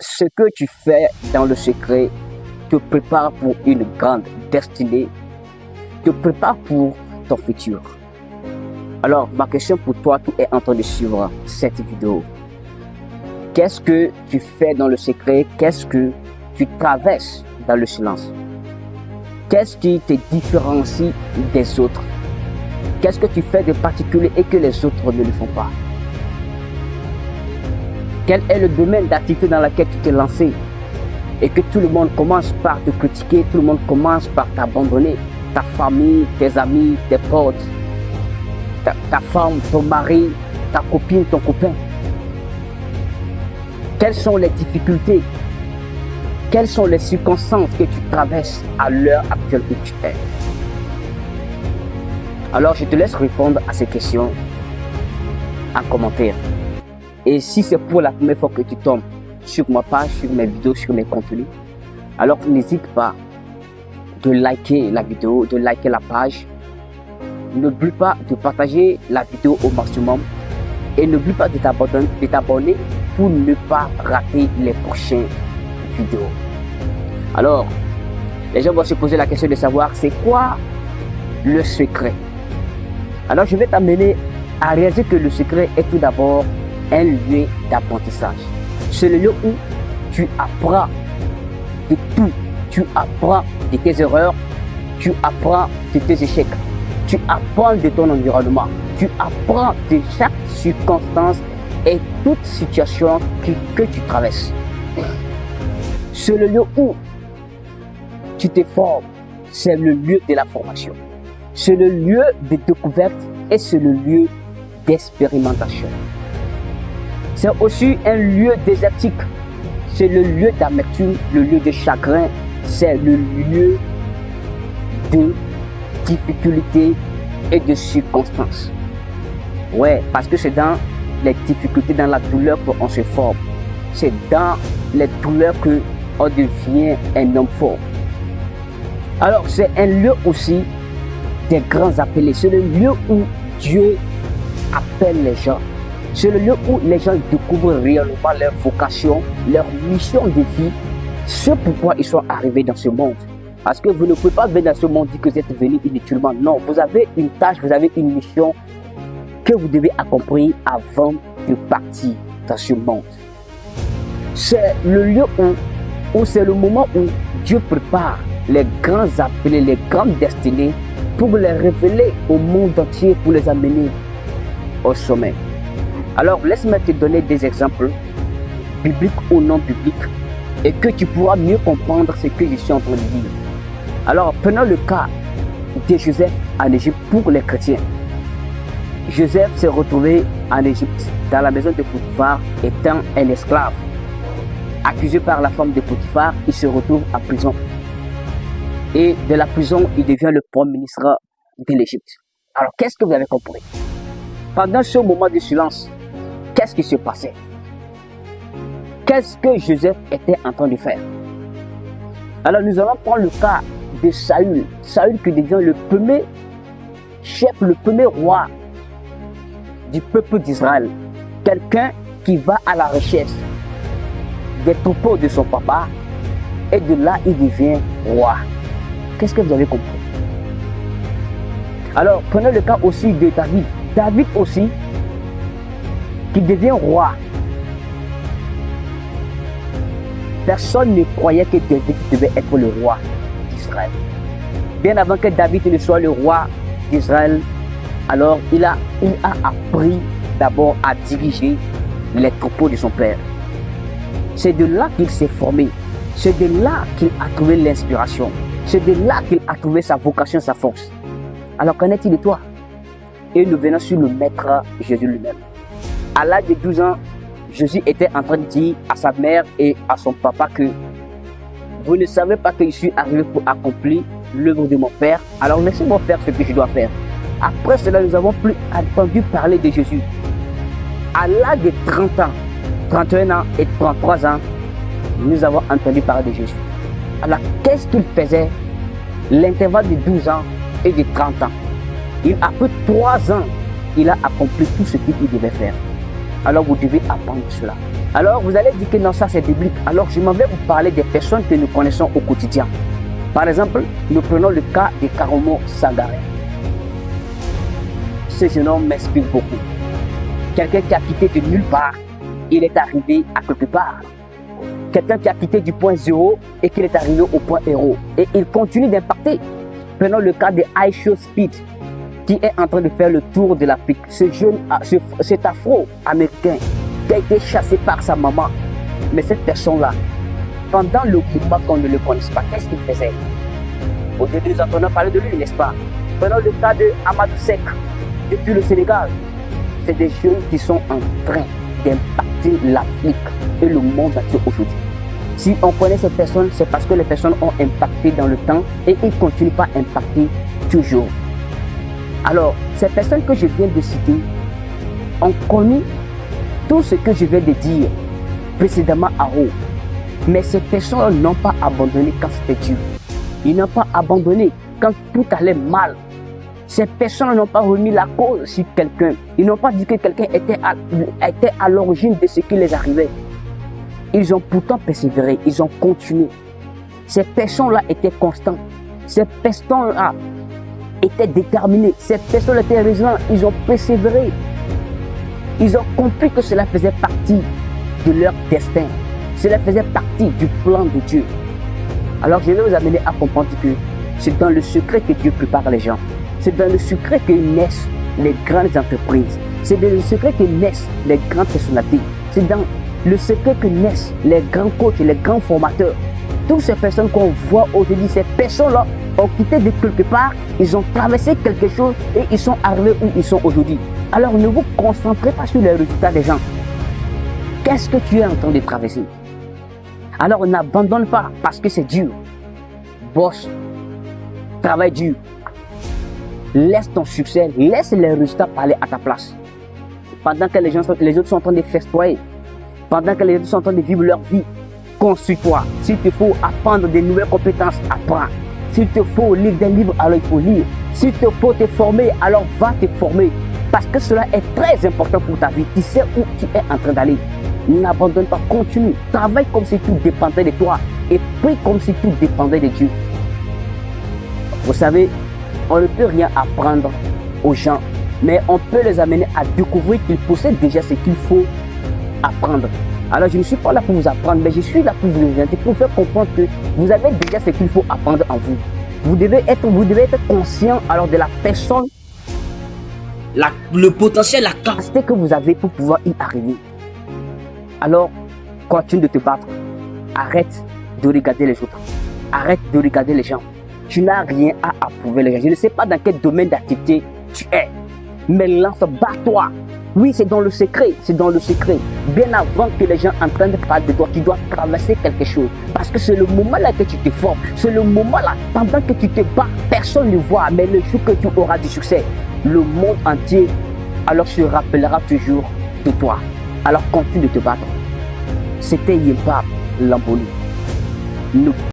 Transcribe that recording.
Ce que tu fais dans le secret te prépare pour une grande destinée, te prépare pour ton futur. Alors, ma question pour toi qui es en train de suivre cette vidéo, qu'est-ce que tu fais dans le secret? Qu'est-ce que tu traverses dans le silence? Qu'est-ce qui te différencie des autres? Qu'est-ce que tu fais de particulier et que les autres ne le font pas? Quel est le domaine d'activité dans lequel tu t'es lancé et que tout le monde commence par te critiquer, tout le monde commence par t'abandonner? Ta famille, tes amis, tes potes, ta femme, ton mari, ta copine, ton copain. Quelles sont les difficultés? Quelles sont les circonstances que tu traverses à l'heure actuelle où tu es? Alors, je te laisse répondre à ces questions en commentaire. Et si c'est pour la première fois que tu tombes sur ma page, sur mes vidéos, sur mes contenus, alors n'hésite pas de liker la vidéo, de liker la page. N'oublie pas de partager la vidéo au maximum et n'oublie pas de t'abonner pour ne pas rater les prochaines vidéos. Alors, les gens vont se poser la question de savoir c'est quoi le secret. Alors, je vais t'amener à réaliser que le secret est tout d'abord un lieu d'apprentissage. C'est le lieu où tu apprends de tout. Tu apprends de tes erreurs, tu apprends de tes échecs, tu apprends de ton environnement, tu apprends de chaque circonstance et toute situation que tu traverses. C'est le lieu où tu te formes, c'est le lieu de la formation. C'est le lieu de découverte et c'est le lieu d'expérimentation. C'est aussi un lieu désertique. C'est le lieu d'amertume, le lieu de chagrin, c'est le lieu de difficultés et de circonstances. Ouais, parce que c'est dans les difficultés, dans la douleur qu'on se forme. C'est dans les douleurs qu'on devient un homme fort. Alors, c'est un lieu aussi des grands appelés. C'est le lieu où Dieu appelle les gens. C'est le lieu où les gens découvrent réellement leur vocation, leur mission de vie, ce pourquoi ils sont arrivés dans ce monde. Parce que vous ne pouvez pas venir dans ce monde dire que vous êtes venu inutilement. Non, vous avez une tâche, vous avez une mission que vous devez accomplir avant de partir dans ce monde. C'est le lieu où c'est le moment où Dieu prépare les grands appelés, les grandes destinées pour les révéler au monde entier, pour les amener au sommet. Alors, laisse-moi te donner des exemples, bibliques ou non bibliques, et que tu pourras mieux comprendre ce que je suis en train de dire. Alors, prenons le cas de Joseph en Égypte pour les chrétiens. Joseph s'est retrouvé en Égypte, dans la maison de Potiphar, étant un esclave. Accusé par la femme de Potiphar, il se retrouve en prison. Et de la prison, il devient le premier ministre de l'Égypte. Alors, qu'est-ce que vous avez compris? Pendant ce moment de silence, qu'est-ce qui se passait? Qu'est-ce que Joseph était en train de faire? Alors nous allons prendre le cas de Saül. Saül qui devient le premier chef, le premier roi du peuple d'Israël. Quelqu'un qui va à la recherche des troupeaux de son papa et de là il devient roi. Qu'est-ce que vous avez compris? Alors prenez le cas aussi de David. David aussi, qui devient roi. Personne ne croyait que David devait être le roi d'Israël. Bien avant que David ne soit le roi d'Israël, alors il a appris d'abord à diriger les troupeaux de son père. C'est de là qu'il s'est formé. C'est de là qu'il a trouvé l'inspiration. C'est de là qu'il a trouvé sa vocation, sa force. Alors qu'en est-il de toi? Et nous venons sur le maître Jésus lui-même. À l'âge de 12 ans, Jésus était en train de dire à sa mère et à son papa que vous ne savez pas que je suis arrivé pour accomplir l'œuvre de mon Père, alors laissez-moi faire ce que je dois faire. Après cela, nous n'avons plus entendu parler de Jésus. À l'âge de 30 ans, 31 ans et 33 ans, nous avons entendu parler de Jésus. Alors, qu'est-ce qu'il faisait? L'intervalle de 12 ans et de 30 ans. Il a pris 3 ans, il a accompli tout ce qu'il devait faire. Alors vous devez apprendre cela. Alors vous allez dire que non, ça c'est biblique. Alors je m'en vais vous parler des personnes que nous connaissons au quotidien. Par exemple, nous prenons le cas de Karomo Sangaré. Ce jeune homme m'inspire beaucoup. Quelqu'un qui a quitté de nulle part, il est arrivé à quelque part. Quelqu'un qui a quitté du point zéro et qu'il est arrivé au point héros. Et il continue d'impacter. Prenons le cas de Aisho Speed, qui est en train de faire le tour de l'Afrique. Cet afro-américain qui a été chassé par sa maman. Mais cette personne-là, pendant le moment qu'on ne le connaisse pas, qu'est-ce qu'il faisait? Au début, nous entendons parler de lui, n'est-ce pas? Prenons le cas de Amadou Seck, depuis le Sénégal. C'est des jeunes qui sont en train d'impacter l'Afrique et le monde entier aujourd'hui. Si on connaît ces personnes, c'est parce que les personnes ont impacté dans le temps et ils continuent pas à impacter toujours. Alors, ces personnes que je viens de citer ont connu tout ce que je viens de dire précédemment à haut. Mais ces personnes n'ont pas abandonné quand c'était dur. Ils n'ont pas abandonné quand tout allait mal. Ces personnes n'ont pas remis la cause sur quelqu'un. Ils n'ont pas dit que quelqu'un était à l'origine de ce qui les arrivait. Ils ont pourtant persévéré, ils ont continué. Ces personnes-là étaient constantes. Ces personnes-là étaient déterminées. Ces personnes étaient résilientes. Ils ont persévéré. Ils ont compris que cela faisait partie de leur destin. Cela faisait partie du plan de Dieu. Alors je vais vous amener à comprendre que c'est dans le secret que Dieu prépare les gens. C'est dans le secret que naissent les grandes entreprises. C'est dans le secret que naissent les grandes personnalités. C'est dans le secret que naissent les grands coachs, les grands formateurs. Toutes ces personnes qu'on voit aujourd'hui, ces personnes-là ont quitté de quelque part, ils ont traversé quelque chose et ils sont arrivés où ils sont aujourd'hui. Alors ne vous concentrez pas sur les résultats des gens. Qu'est-ce que tu es en train de traverser? Alors n'abandonne pas parce que c'est dur. Bosse, travaille dur. Laisse ton succès, laisse les résultats parler à ta place. Pendant que les autres sont en train de festoyer, pendant que les autres sont en train de vivre leur vie, construis-toi. S'il te faut apprendre de nouvelles compétences, apprends. S'il te faut lire des livres, alors il faut lire. S'il te faut te former, alors va te former. Parce que cela est très important pour ta vie. Tu sais où tu es en train d'aller. N'abandonne pas, continue. Travaille comme si tout dépendait de toi. Et prie comme si tout dépendait de Dieu. Vous savez, on ne peut rien apprendre aux gens, mais on peut les amener à découvrir qu'ils possèdent déjà ce qu'il faut apprendre. Alors je ne suis pas là pour vous apprendre, mais je suis là pour vous orienter, pour faire comprendre que vous avez déjà ce qu'il faut apprendre en vous. Vous devez être conscient alors de la personne, le potentiel, la capacité que vous avez pour pouvoir y arriver. Alors, continue de te battre. Arrête de regarder les autres. Arrête de regarder les gens. Tu n'as rien à approuver les gens. Je ne sais pas dans quel domaine d'activité tu es, mais lance, bats-toi. Oui, c'est dans le secret, c'est dans le secret. Bien avant que les gens entendent parler de toi, tu dois traverser quelque chose. Parce que c'est le moment là que tu te formes. C'est le moment là, pendant que tu te bats, personne ne voit. Mais le jour que tu auras du succès, le monde entier alors se rappellera toujours de toi. Alors continue de te battre. C'était Yempa Lamboli.